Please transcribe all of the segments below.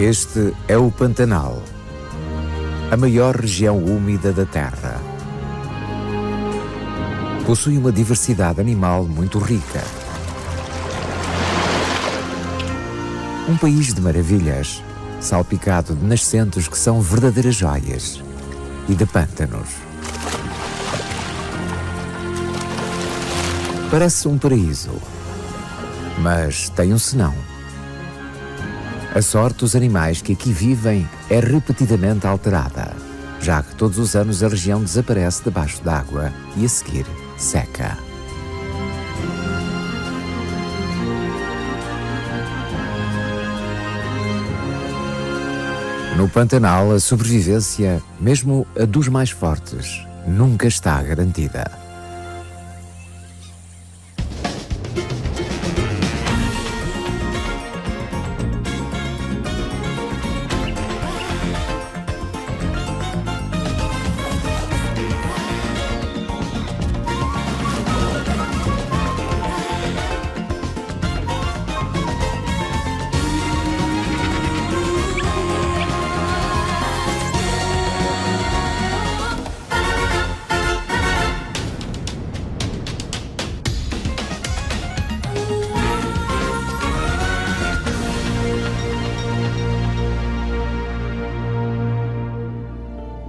Este é o Pantanal, a maior região úmida da Terra. Possui uma diversidade animal muito rica. Um país de maravilhas, salpicado de nascentes que são verdadeiras joias e de pântanos. Parece um paraíso, mas tem um senão. A sorte dos animais que aqui vivem é repetidamente alterada, já que todos os anos a região desaparece debaixo d'água e a seguir seca. No Pantanal, a sobrevivência, mesmo a dos mais fortes, nunca está garantida.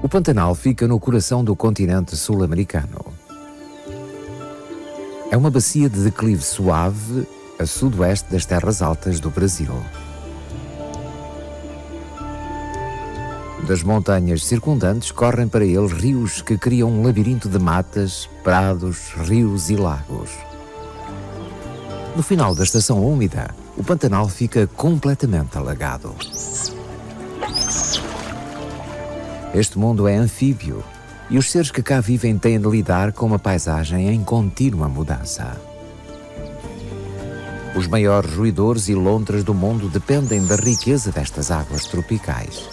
O Pantanal fica no coração do continente sul-americano. É uma bacia de declive suave a sudoeste das terras altas do Brasil. Das montanhas circundantes correm para ele rios que criam um labirinto de matas, prados, rios e lagos. No final da estação úmida, o Pantanal fica completamente alagado. Este mundo é anfíbio e os seres que cá vivem têm de lidar com uma paisagem em contínua mudança. Os maiores roedores e lontras do mundo dependem da riqueza destas águas tropicais.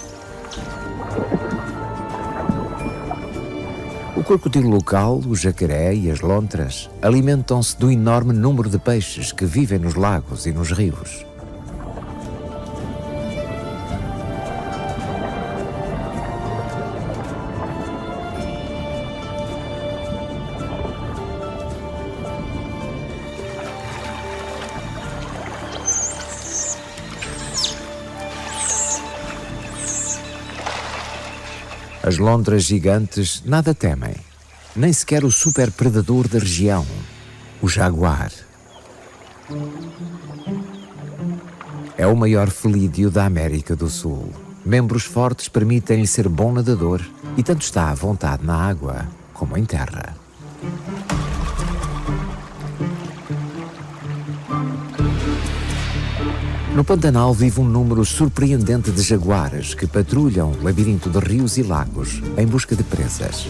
O crocodilo local, o jacaré e as lontras alimentam-se do enorme número de peixes que vivem nos lagos e nos rios. As lontras gigantes nada temem, nem sequer o superpredador da região, o jaguar. É o maior felídeo da América do Sul. Membros fortes permitem-lhe ser bom nadador e tanto está à vontade na água como em terra. No Pantanal vive um número surpreendente de jaguares que patrulham o labirinto de rios e lagos em busca de presas.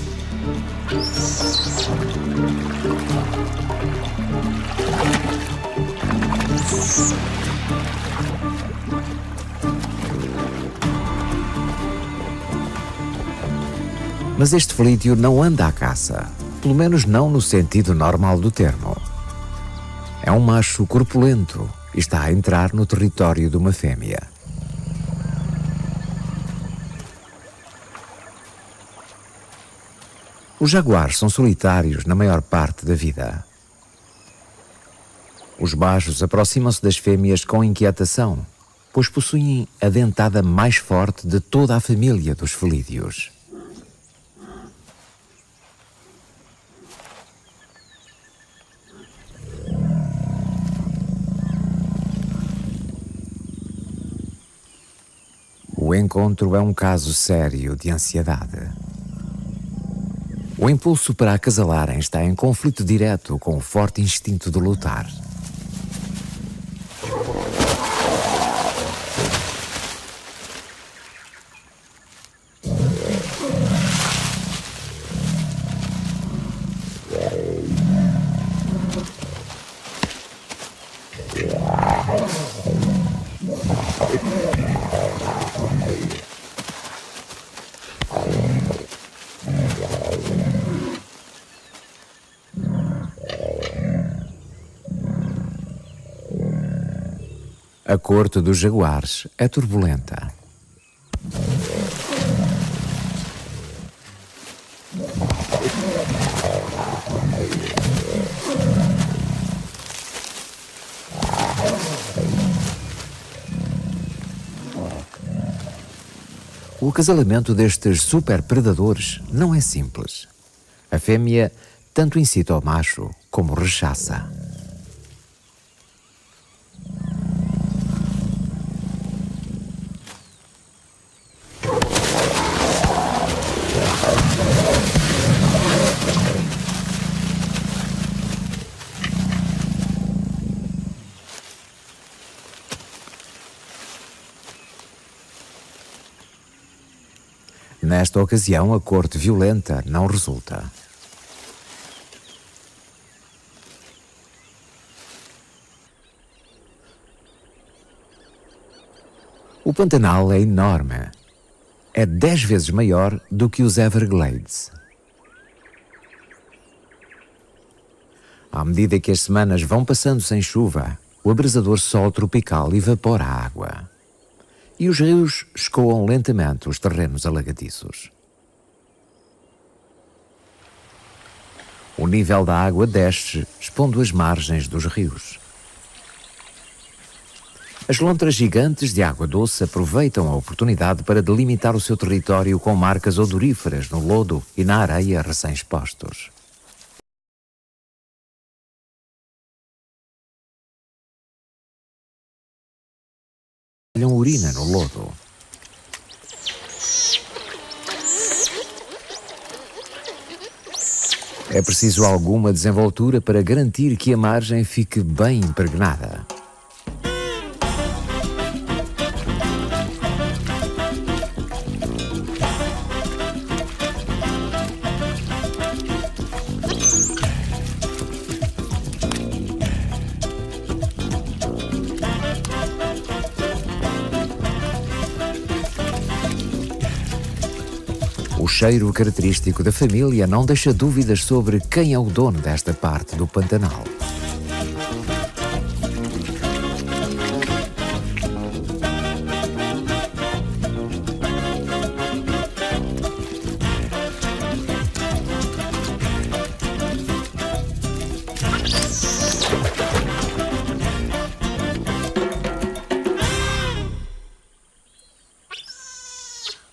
Mas este felídeo não anda à caça, pelo menos não no sentido normal do termo. É um macho corpulento e está a entrar no território de uma fêmea. Os jaguares são solitários na maior parte da vida. Os machos aproximam-se das fêmeas com inquietação, pois possuem a dentada mais forte de toda a família dos felídeos. O encontro é um caso sério de ansiedade. O impulso para acasalarem está em conflito direto com o forte instinto de lutar. A corte dos jaguares é turbulenta. O acasalamento destes superpredadores não é simples. A fêmea tanto incita o macho como rechaça. Nesta ocasião, a corte violenta não resulta. O Pantanal é enorme. É 10 vezes maior do que os Everglades. À medida que as semanas vão passando sem chuva, o abrasador sol tropical evapora a água. E os rios escoam lentamente os terrenos alagadiços. O nível da água desce, expondo as margens dos rios. As lontras gigantes de água doce aproveitam a oportunidade para delimitar o seu território com marcas odoríferas no lodo e na areia recém-expostos. Urina no lodo. É preciso alguma desenvoltura para garantir que a margem fique bem impregnada. O cheiro característico da família não deixa dúvidas sobre quem é o dono desta parte do Pantanal.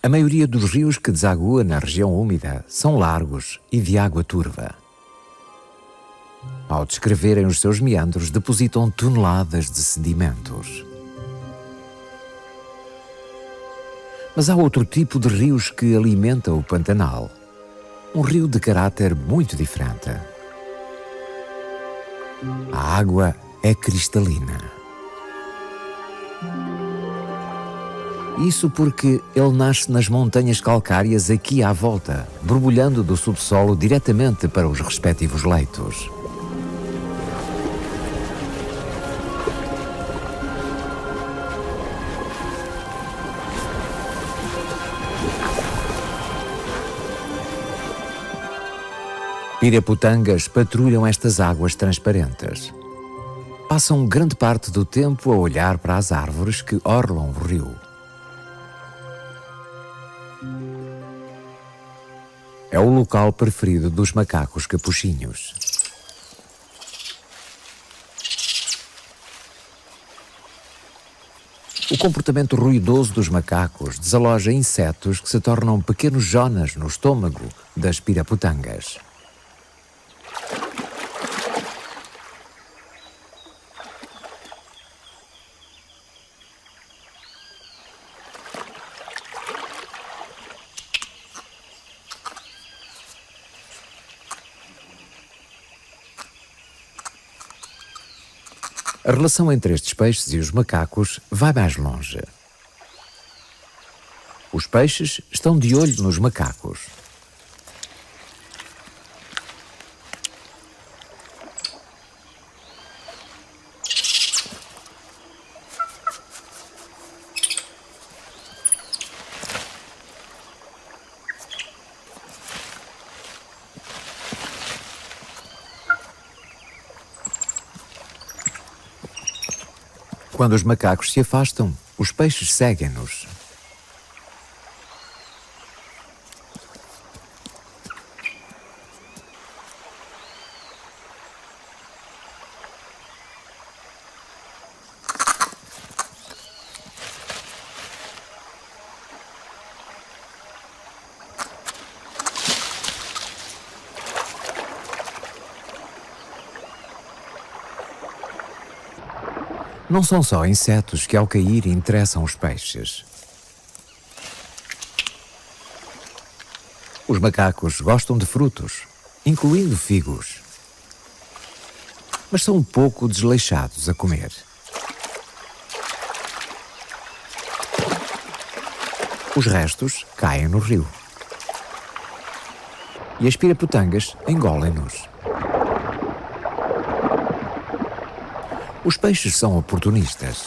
A maioria dos rios que desagua na região úmida são largos e de água turva. Ao descreverem os seus meandros, depositam toneladas de sedimentos. Mas há outro tipo de rios que alimenta o Pantanal. Um rio de caráter muito diferente. A água é cristalina. Isso porque ele nasce nas montanhas calcárias aqui à volta, borbulhando do subsolo diretamente para os respectivos leitos. Pirapotangas patrulham estas águas transparentes. Passam grande parte do tempo a olhar para as árvores que orlam o rio. É o local preferido dos macacos capuchinhos. O comportamento ruidoso dos macacos desaloja insetos que se tornam pequenos jonas no estômago das pirapotangas. A relação entre estes peixes e os macacos vai mais longe. Os peixes estão de olho nos macacos. Quando os macacos se afastam, os peixes seguem-nos. Não são só insetos que ao cair interessam os peixes. Os macacos gostam de frutos, incluindo figos. Mas são um pouco desleixados a comer. Os restos caem no rio. E as pirapotangas engolem-nos. Os peixes são oportunistas.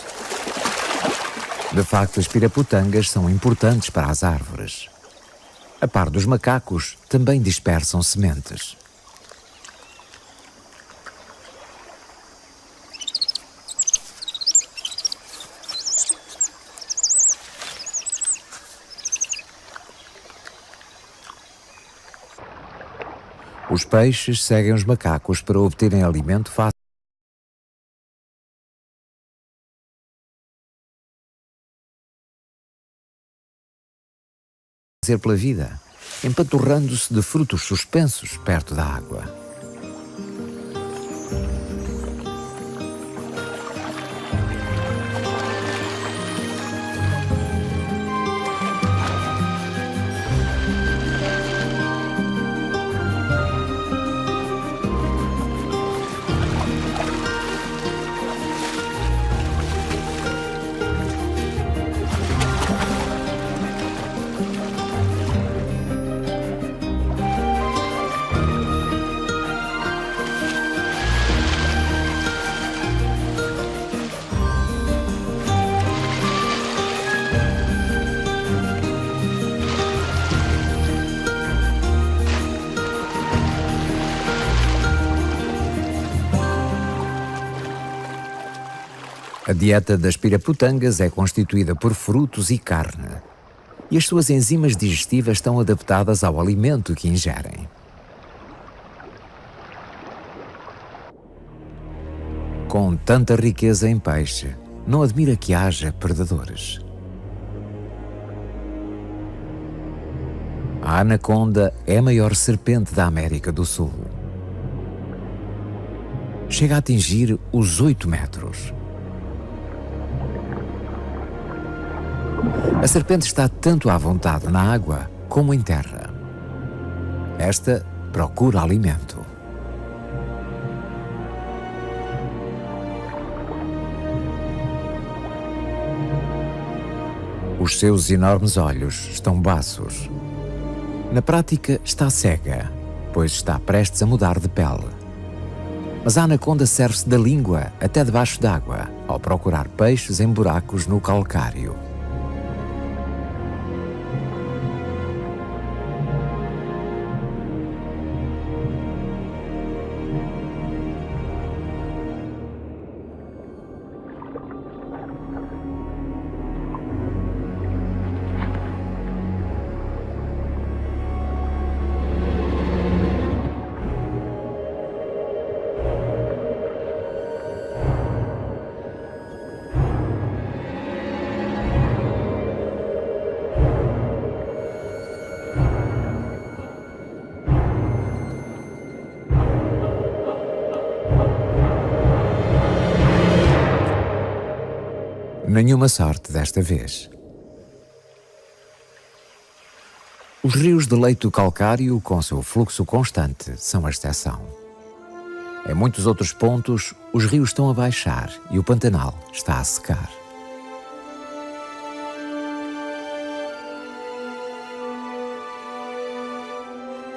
De facto, as pirapotangas são importantes para as árvores. A par dos macacos, também dispersam sementes. Os peixes seguem os macacos para obterem alimento fácil. Pela vida, empanturrando-se de frutos suspensos perto da água. A dieta das pirapotangas é constituída por frutos e carne, e as suas enzimas digestivas estão adaptadas ao alimento que ingerem. Com tanta riqueza em peixe, não admira que haja predadores. A anaconda é a maior serpente da América do Sul. Chega a atingir os 8 metros. A serpente está tanto à vontade na água como em terra. Esta procura alimento. Os seus enormes olhos estão baços. Na prática está cega, pois está prestes a mudar de pele. Mas a anaconda serve-se da língua até debaixo d'água, ao procurar peixes em buracos no calcário. Nenhuma sorte desta vez. Os rios de leito calcário, com seu fluxo constante, são a exceção. Em muitos outros pontos, os rios estão a baixar e o Pantanal está a secar.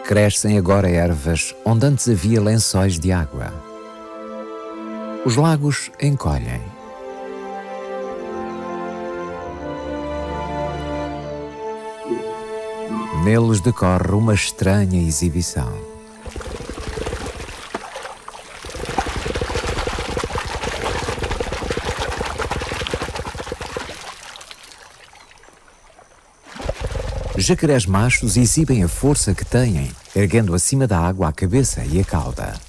Crescem agora ervas onde antes havia lençóis de água. Os lagos encolhem. Neles decorre uma estranha exibição. Jacarés machos exibem a força que têm, erguendo acima da água a cabeça e a cauda.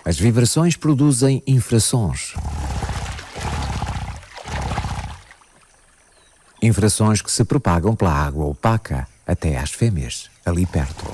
As vibrações produzem infrassons. Infrações que se propagam pela água opaca até às fêmeas, ali perto.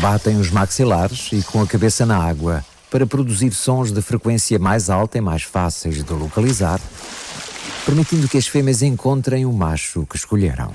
Batem os maxilares e com a cabeça na água para produzir sons de frequência mais alta e mais fáceis de localizar, permitindo que as fêmeas encontrem o macho que escolheram.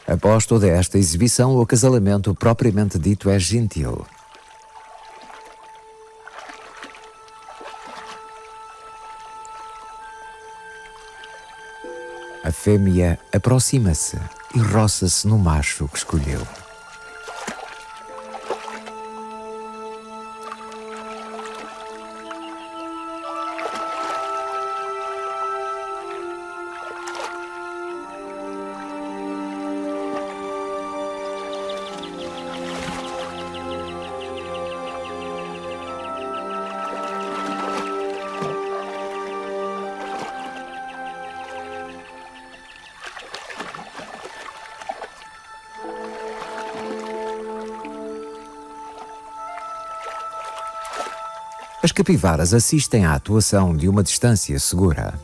Após toda esta exibição, o acasalamento propriamente dito é gentil. A fêmea aproxima-se e roça-se no macho que escolheu. As capivaras assistem à atuação de uma distância segura.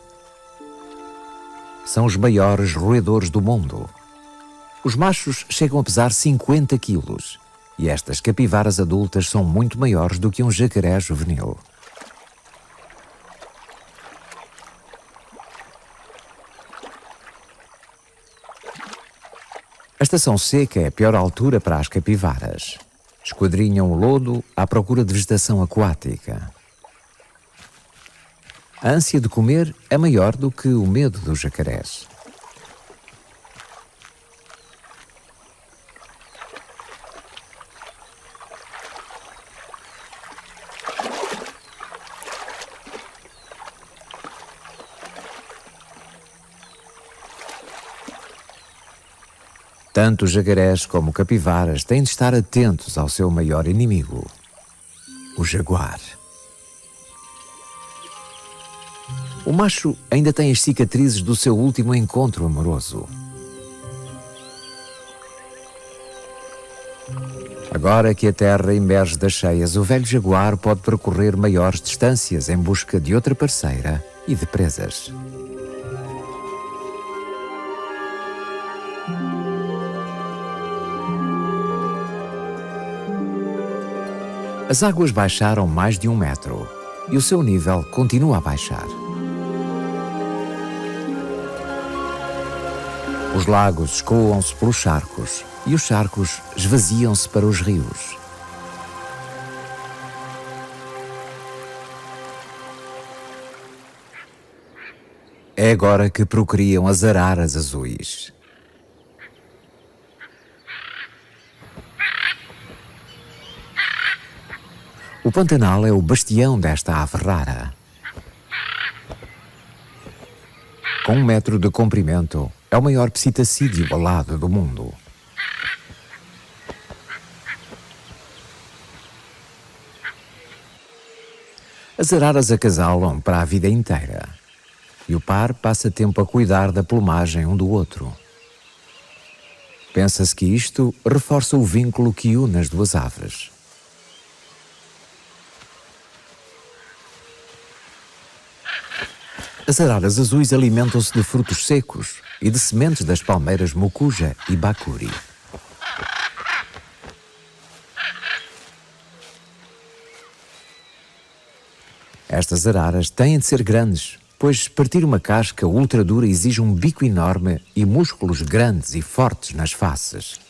São os maiores roedores do mundo. Os machos chegam a pesar 50 quilos e estas capivaras adultas são muito maiores do que um jacaré juvenil. A estação seca é a pior altura para as capivaras. Esquadrinham o lodo à procura de vegetação aquática. A ânsia de comer é maior do que o medo dos jacarés. Tanto os jacarés como capivaras têm de estar atentos ao seu maior inimigo, o jaguar. O macho ainda tem as cicatrizes do seu último encontro amoroso. Agora que a terra emerge das cheias, o velho jaguar pode percorrer maiores distâncias em busca de outra parceira e de presas. As águas baixaram mais de 1 metro e o seu nível continua a baixar. Os lagos escoam-se pelos charcos e os charcos esvaziam-se para os rios. É agora que procriam as araras azuis. O Pantanal é o bastião desta ave rara. Com 1 metro de comprimento, é o maior psitacídeo alado do mundo. As araras acasalam para a vida inteira e o par passa tempo a cuidar da plumagem um do outro. Pensa-se que isto reforça o vínculo que une as duas aves. As araras azuis alimentam-se de frutos secos e de sementes das palmeiras mucuja e bacuri. Estas araras têm de ser grandes, pois partir uma casca ultra dura exige um bico enorme e músculos grandes e fortes nas faces.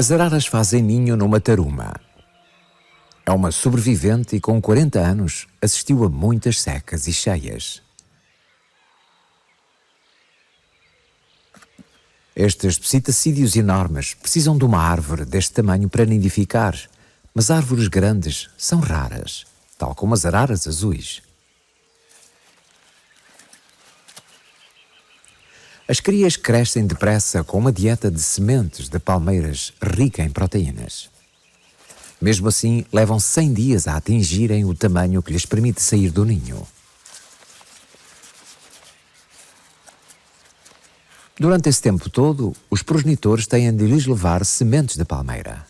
As araras fazem ninho numa taruma. É uma sobrevivente e com 40 anos assistiu a muitas secas e cheias. Estes psitacídeos enormes precisam de uma árvore deste tamanho para nidificar, mas árvores grandes são raras, tal como as araras azuis. As crias crescem depressa com uma dieta de sementes de palmeiras rica em proteínas. Mesmo assim, levam 100 dias a atingirem o tamanho que lhes permite sair do ninho. Durante esse tempo todo, os progenitores têm de lhes levar sementes de palmeira.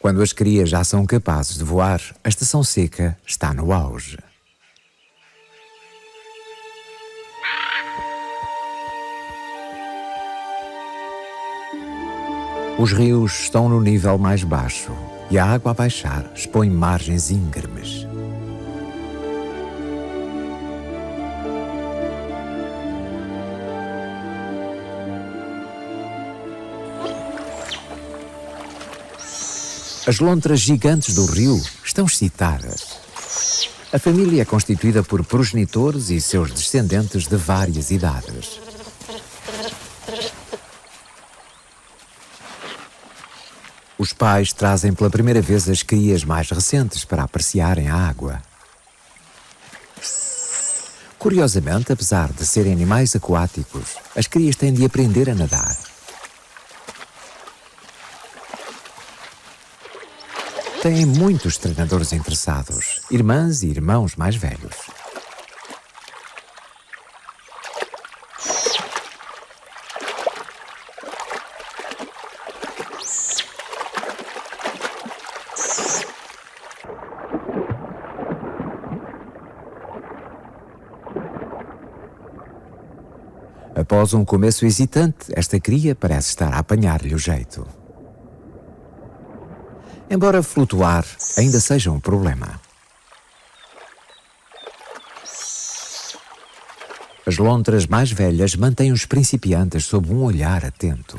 Quando as crias já são capazes de voar, a estação seca está no auge. Os rios estão no nível mais baixo e a água a baixar expõe margens íngremes. As lontras gigantes do rio estão excitadas. A família é constituída por progenitores e seus descendentes de várias idades. Os pais trazem pela primeira vez as crias mais recentes para apreciarem a água. Curiosamente, apesar de serem animais aquáticos, as crias têm de aprender a nadar. Têm muitos treinadores interessados, irmãs e irmãos mais velhos. Após um começo hesitante, esta cria parece estar a apanhar-lhe o jeito. Embora flutuar ainda seja um problema. As lontras mais velhas mantêm os principiantes sob um olhar atento.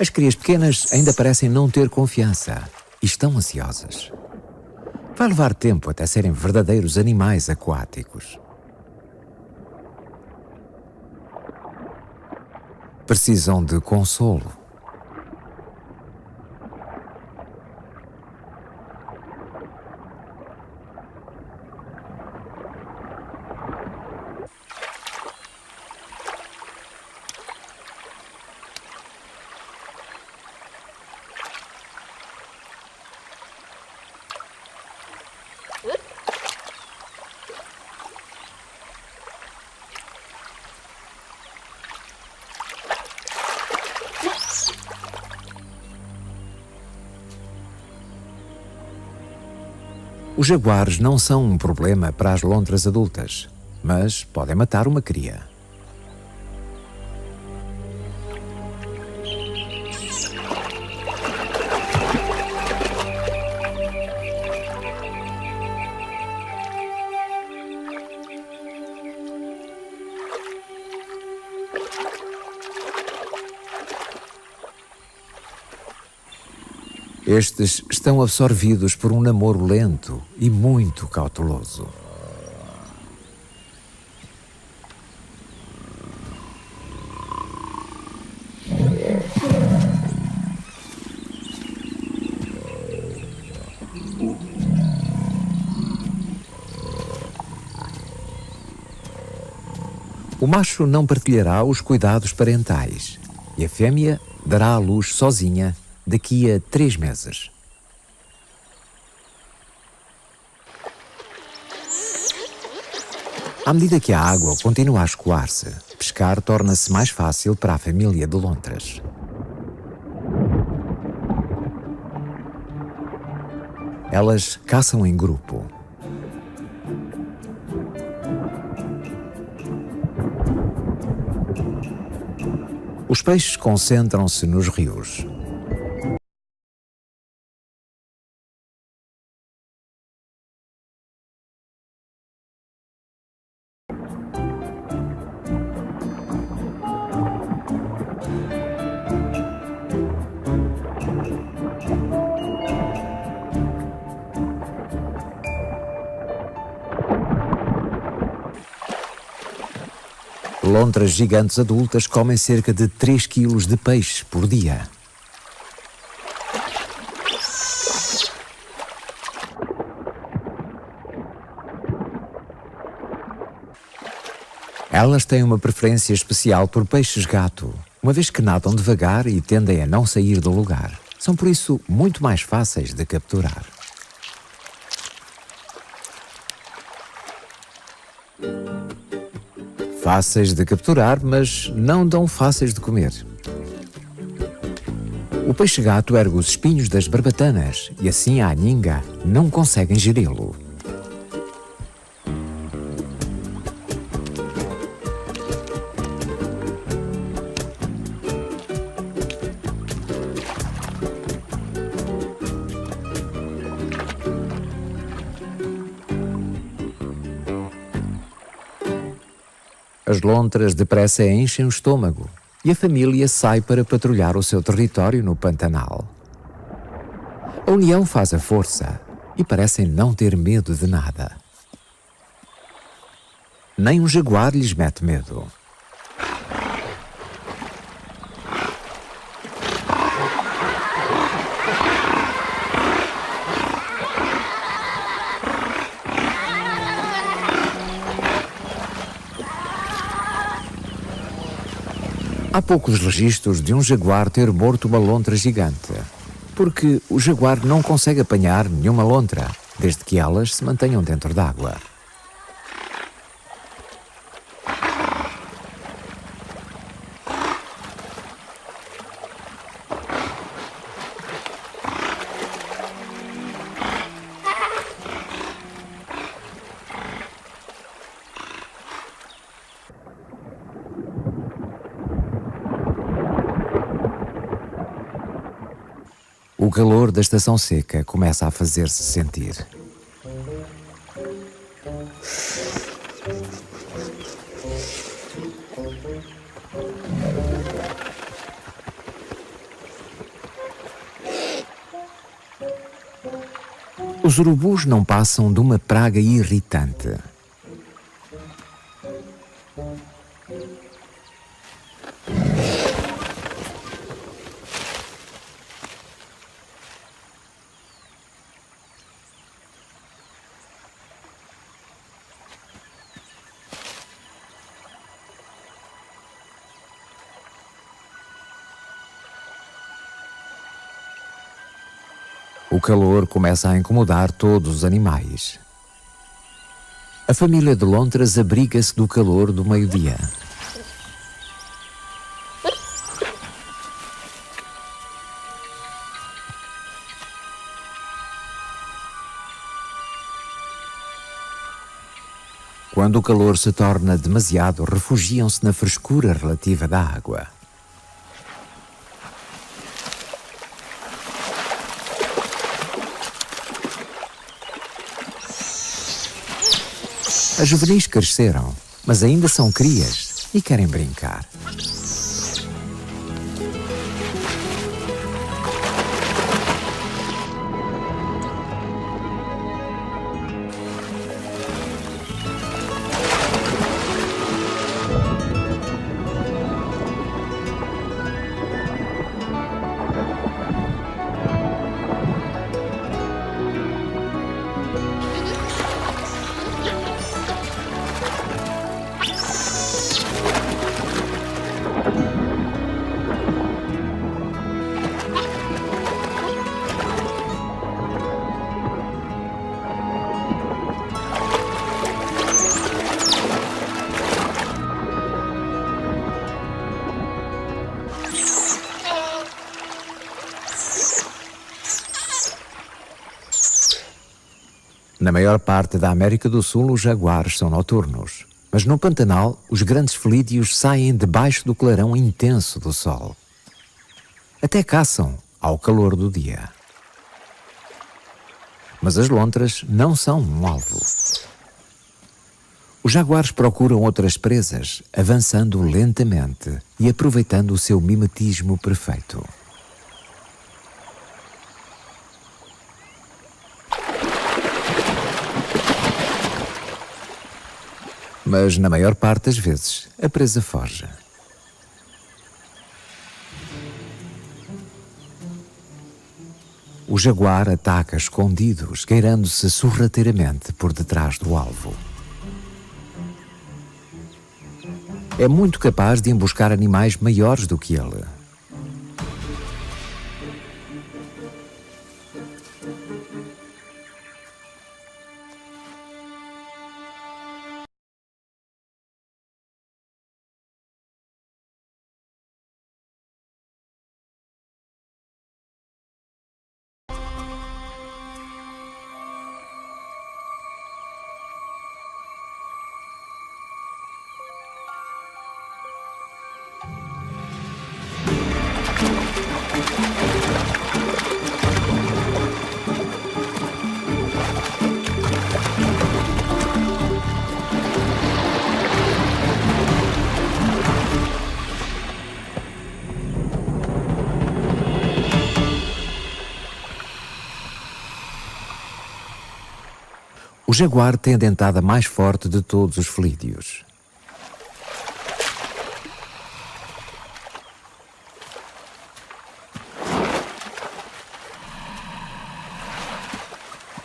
As crias pequenas ainda parecem não ter confiança e estão ansiosas. Vai levar tempo até serem verdadeiros animais aquáticos. Precisam de consolo. Os jaguares não são um problema para as lontras adultas, mas podem matar uma cria. Estes estão absorvidos por um namoro lento e muito cauteloso. O macho não partilhará os cuidados parentais e a fêmea dará à luz sozinha daqui a 3 meses. À medida que a água continua a escoar-se, pescar torna-se mais fácil para a família de lontras. Elas caçam em grupo. Os peixes concentram-se nos rios. Lontras gigantes adultas comem cerca de 3 quilos de peixe por dia. Elas têm uma preferência especial por peixes-gato, uma vez que nadam devagar e tendem a não sair do lugar. São por isso muito mais fáceis de capturar. Fáceis de capturar, mas não tão fáceis de comer. O peixe-gato ergue os espinhos das barbatanas e assim a aninga não consegue ingeri-lo. As lontras depressa enchem o estômago e a família sai para patrulhar o seu território no Pantanal. A união faz a força e parecem não ter medo de nada. Nem um jaguar lhes mete medo. Há poucos registros de um jaguar ter morto uma lontra gigante, porque o jaguar não consegue apanhar nenhuma lontra, desde que elas se mantenham dentro d'água. O calor da estação seca começa a fazer-se sentir. Os urubus não passam de uma praga irritante. O calor começa a incomodar todos os animais. A família de lontras abriga-se do calor do meio-dia. Quando o calor se torna demasiado, refugiam-se na frescura relativa da água. As juvenis cresceram, mas ainda são crias e querem brincar. Na maior parte da América do Sul, os jaguares são noturnos, mas no Pantanal, os grandes felídeos saem debaixo do clarão intenso do sol. Até caçam ao calor do dia. Mas as lontras não são um alvo. Os jaguares procuram outras presas, avançando lentamente e aproveitando o seu mimetismo perfeito. mas na maior parte das vezes a presa foge. O jaguar ataca escondido, esgueirando-se sorrateiramente por detrás do alvo. É muito capaz de emboscar animais maiores do que ele. O jaguar tem a dentada mais forte de todos os felídeos.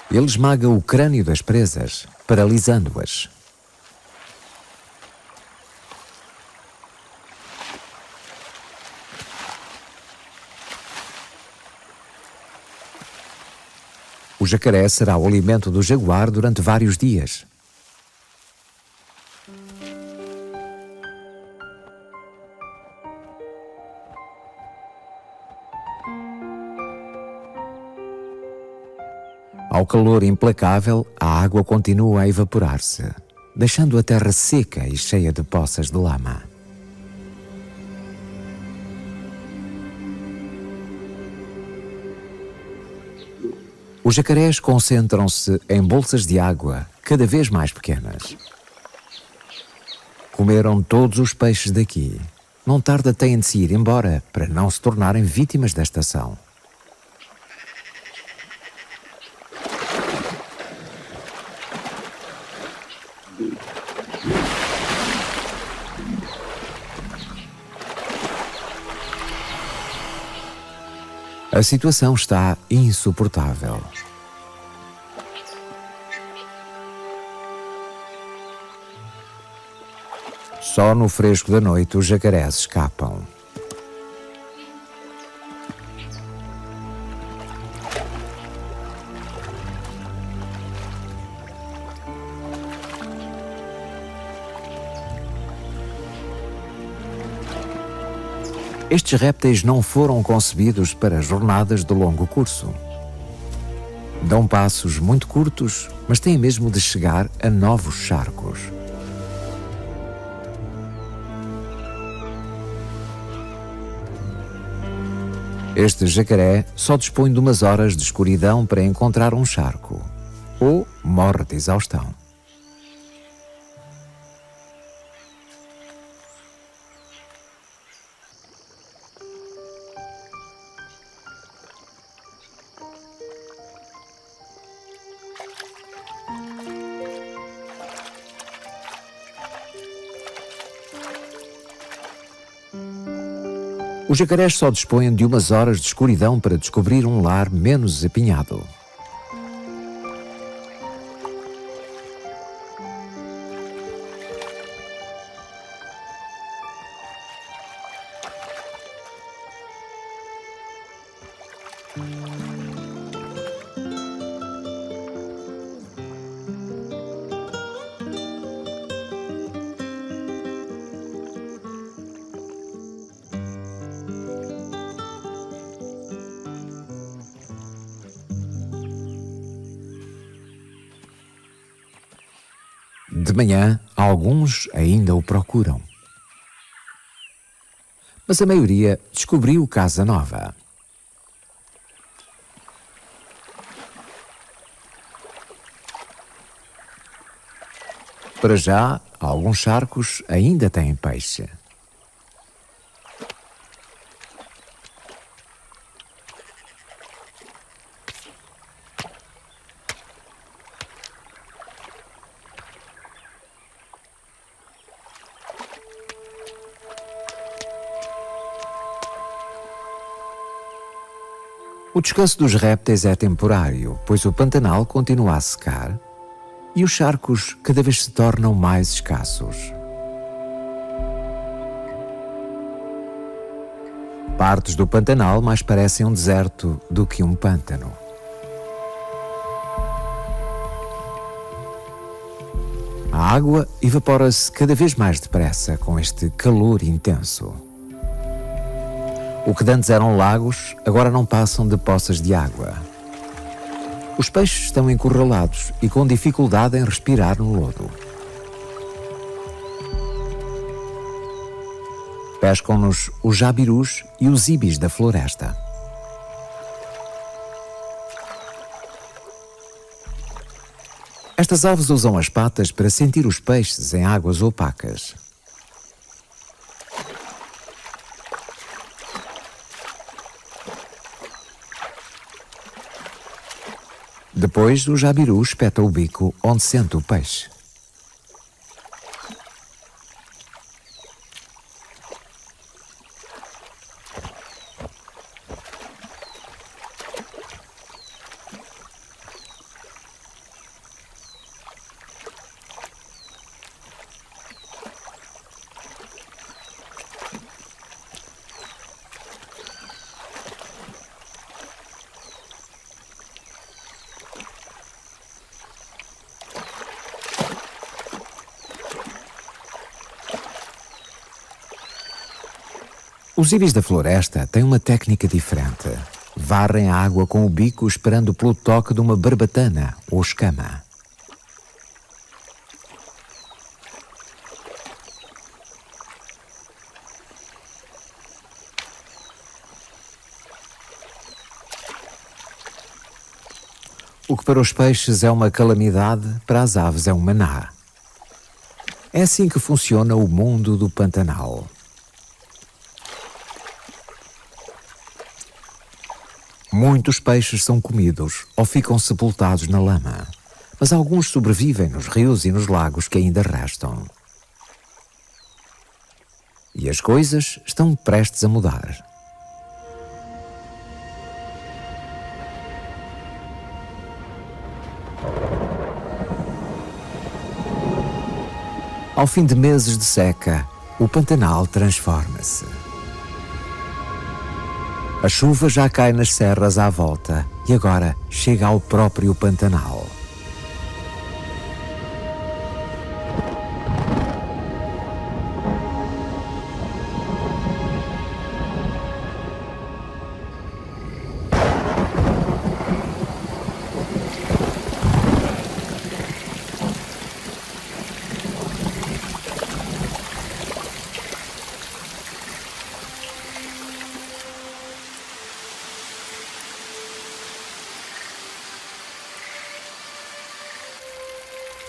Ele esmaga o crânio das presas, paralisando-as. O jacaré será o alimento do jaguar durante vários dias. Ao calor implacável, a água continua a evaporar-se, deixando a terra seca e cheia de poças de lama. Os jacarés concentram-se em bolsas de água cada vez mais pequenas. Comeram todos os peixes daqui. Não tarda têm de se ir embora para não se tornarem vítimas da estação. A situação está insuportável. Só no fresco da noite os jacarés escapam. Estes répteis não foram concebidos para jornadas de longo curso. Dão passos muito curtos, mas têm mesmo de chegar a novos charcos. Este jacaré só dispõe de umas horas de escuridão para encontrar um charco, ou morre de exaustão. Os jacarés só dispõem de umas horas de escuridão para descobrir um lar menos apinhado. De manhã, alguns ainda o procuram. Mas a maioria descobriu casa nova. Para já, alguns charcos ainda têm peixe. O descanso dos répteis é temporário, pois o Pantanal continua a secar e os charcos cada vez se tornam mais escassos. Partes do Pantanal mais parecem um deserto do que um pântano. A água evapora-se cada vez mais depressa com este calor intenso. O que antes eram lagos, agora não passam de poças de água. Os peixes estão encurralados e com dificuldade em respirar no lodo. Pescam-nos os jabirus e os ibis da floresta. Estas aves usam as patas para sentir os peixes em águas opacas. Depois, o jabiru espeta o bico onde sente o peixe. Os ibis da floresta têm uma técnica diferente. Varrem a água com o bico esperando pelo toque de uma barbatana ou escama. O que para os peixes é uma calamidade, para as aves é um maná. É assim que funciona o mundo do Pantanal. Muitos peixes são comidos ou ficam sepultados na lama, mas alguns sobrevivem nos rios e nos lagos que ainda restam. E as coisas estão prestes a mudar. Ao fim de meses de seca, o Pantanal transforma-se. A chuva já cai nas serras à volta e agora chega ao próprio Pantanal.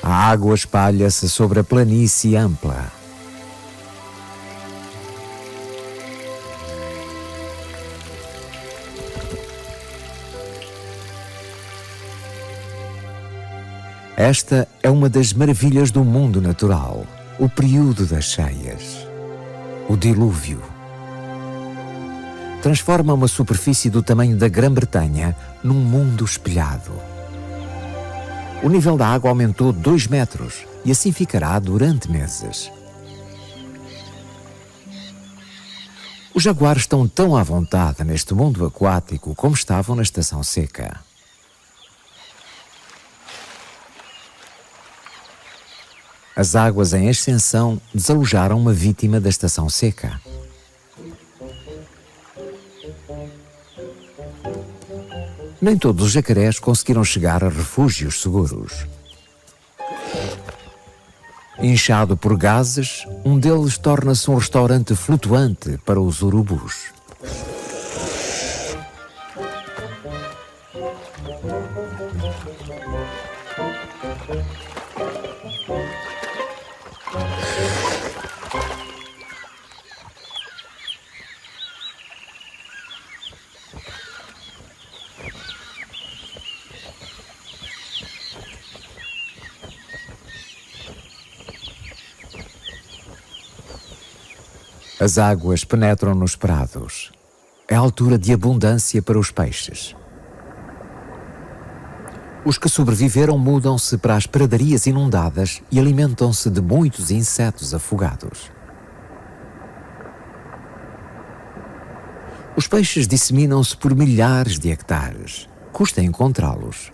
A água espalha-se sobre a planície ampla. Esta é uma das maravilhas do mundo natural, o período das cheias, o dilúvio. Transforma uma superfície do tamanho da Grã-Bretanha num mundo espelhado. O nível da água aumentou 2 metros e assim ficará durante meses. Os jaguares estão tão à vontade neste mundo aquático como estavam na estação seca. As águas em ascensão desalojaram uma vítima da estação seca. Nem todos os jacarés conseguiram chegar a refúgios seguros. Inchado por gases, um deles torna-se um restaurante flutuante para os urubus. As águas penetram nos prados. é a altura de abundância para os peixes. Os que sobreviveram mudam-se para as pradarias inundadas e alimentam-se de muitos insetos afogados. Os peixes disseminam-se por milhares de hectares. Custa encontrá-los.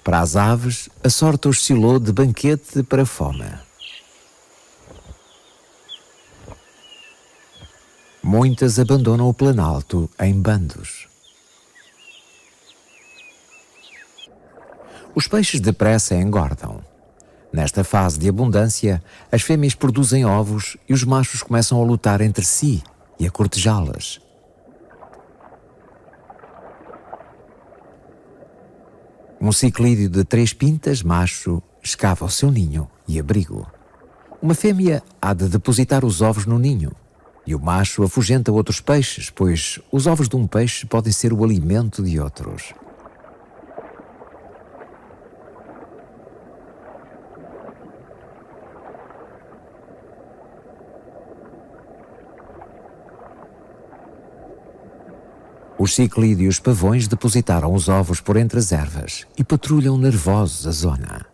Para as aves, a sorte oscilou de banquete para fome. Muitas abandonam o planalto em bandos. Os peixes depressa engordam. Nesta fase de abundância, as fêmeas produzem ovos e os machos começam a lutar entre si e a cortejá-las. Um ciclídeo de 3 pintas macho escava o seu ninho e abrigo. Uma fêmea há de depositar os ovos no ninho e o macho afugenta outros peixes, pois os ovos de um peixe podem ser o alimento de outros. Os ciclídeos pavões depositaram os ovos por entre as ervas e patrulham nervosos a zona.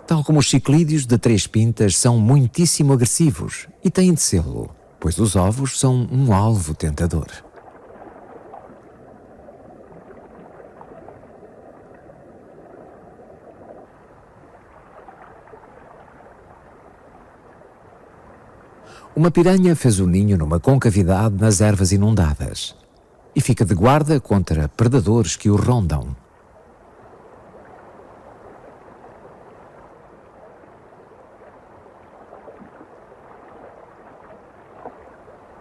Tal como os ciclídeos de 3 pintas são muitíssimo agressivos e têm de sê-lo, pois os ovos são um alvo tentador. Uma piranha fez o ninho numa concavidade nas ervas inundadas e fica de guarda contra predadores que o rondam.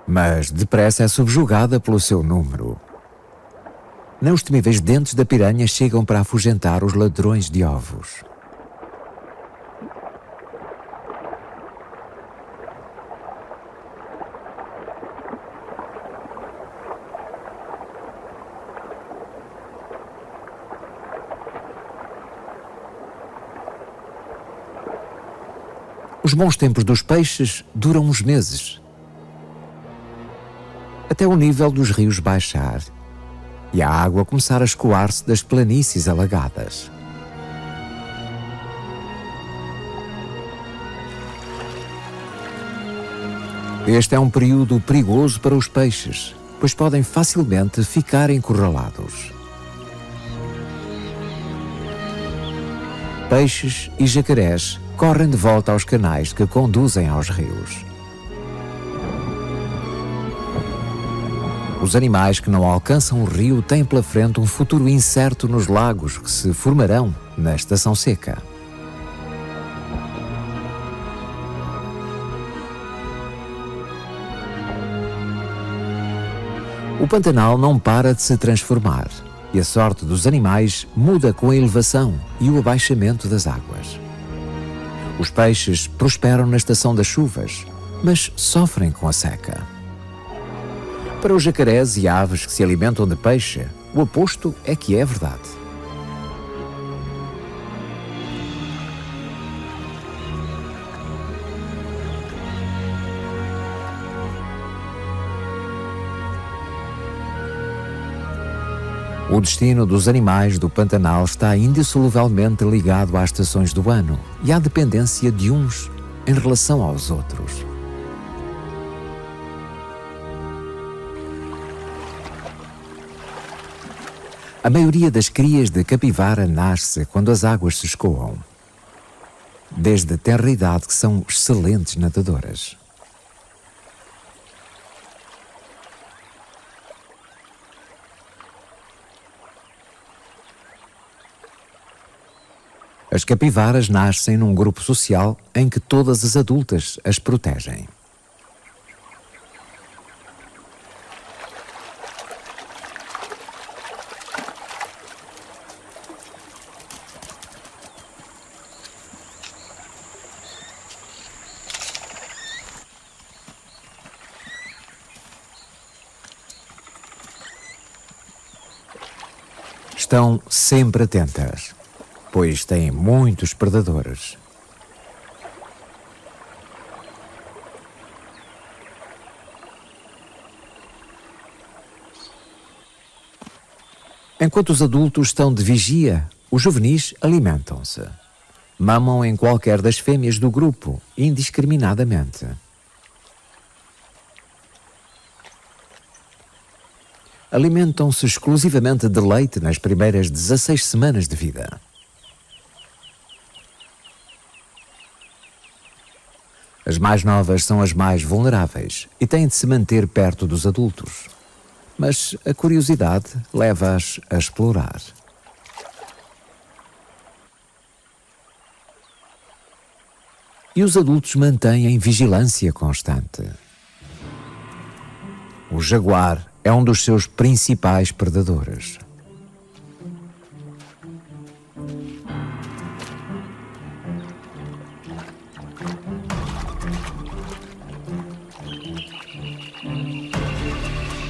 Mas depressa é subjugada pelo seu número. Nem os temíveis dentes da piranha chegam para afugentar os ladrões de ovos. Os bons tempos dos peixes duram uns meses, até o nível dos rios baixar e a água começar a escoar-se das planícies alagadas. Este é um período perigoso para os peixes, pois podem facilmente ficar encurralados. Peixes e jacarés correm de volta aos canais que conduzem aos rios. Os animais que não alcançam o rio têm pela frente um futuro incerto nos lagos que se formarão na estação seca. O Pantanal não para de se transformar e a sorte dos animais muda com a elevação e o abaixamento das águas. Os peixes prosperam na estação das chuvas, mas sofrem com a seca. Para os jacarés e aves que se alimentam de peixe, o oposto é que é verdade. O destino dos animais do Pantanal está indissoluvelmente ligado às estações do ano e à dependência de uns em relação aos outros. A maioria das crias de capivara nasce quando as águas se escoam. Desde a tenra idade que são excelentes nadadoras. As capivaras nascem num grupo social em que todas as adultas as protegem. Estão sempre atentas, pois têm muitos predadores. Enquanto os adultos estão de vigia, os juvenis alimentam-se. Mamam em qualquer das fêmeas do grupo, indiscriminadamente. Alimentam-se exclusivamente de leite nas primeiras 16 semanas de vida. As mais novas são as mais vulneráveis e têm de se manter perto dos adultos. Mas a curiosidade leva-as a explorar. E os adultos mantêm vigilância constante. O jaguar é um dos seus principais predadores.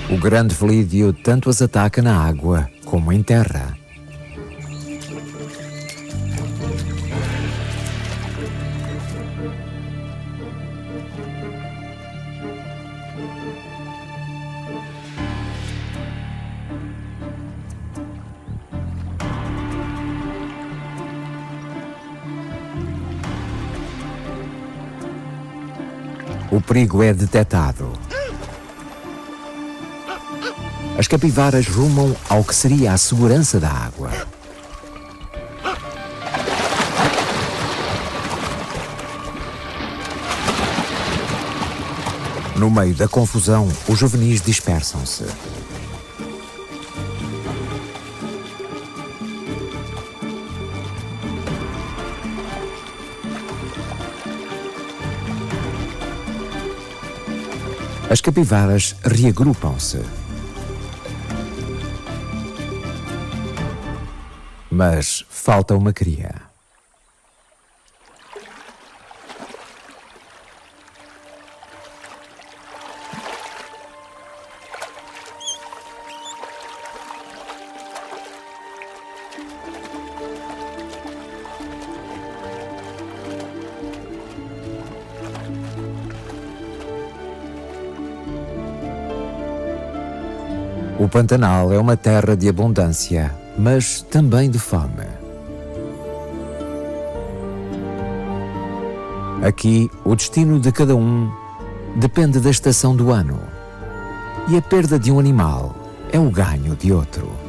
O grande felídeo tanto as ataca na água como em terra. O perigo é detectado. As capivaras rumam ao que seria a segurança da água. No meio da confusão, os juvenis dispersam-se. As capivaras reagrupam-se. Mas falta uma cria. O Pantanal é uma terra de abundância, mas também de fome. Aqui, o destino de cada um depende da estação do ano. E a perda de um animal é o ganho de outro.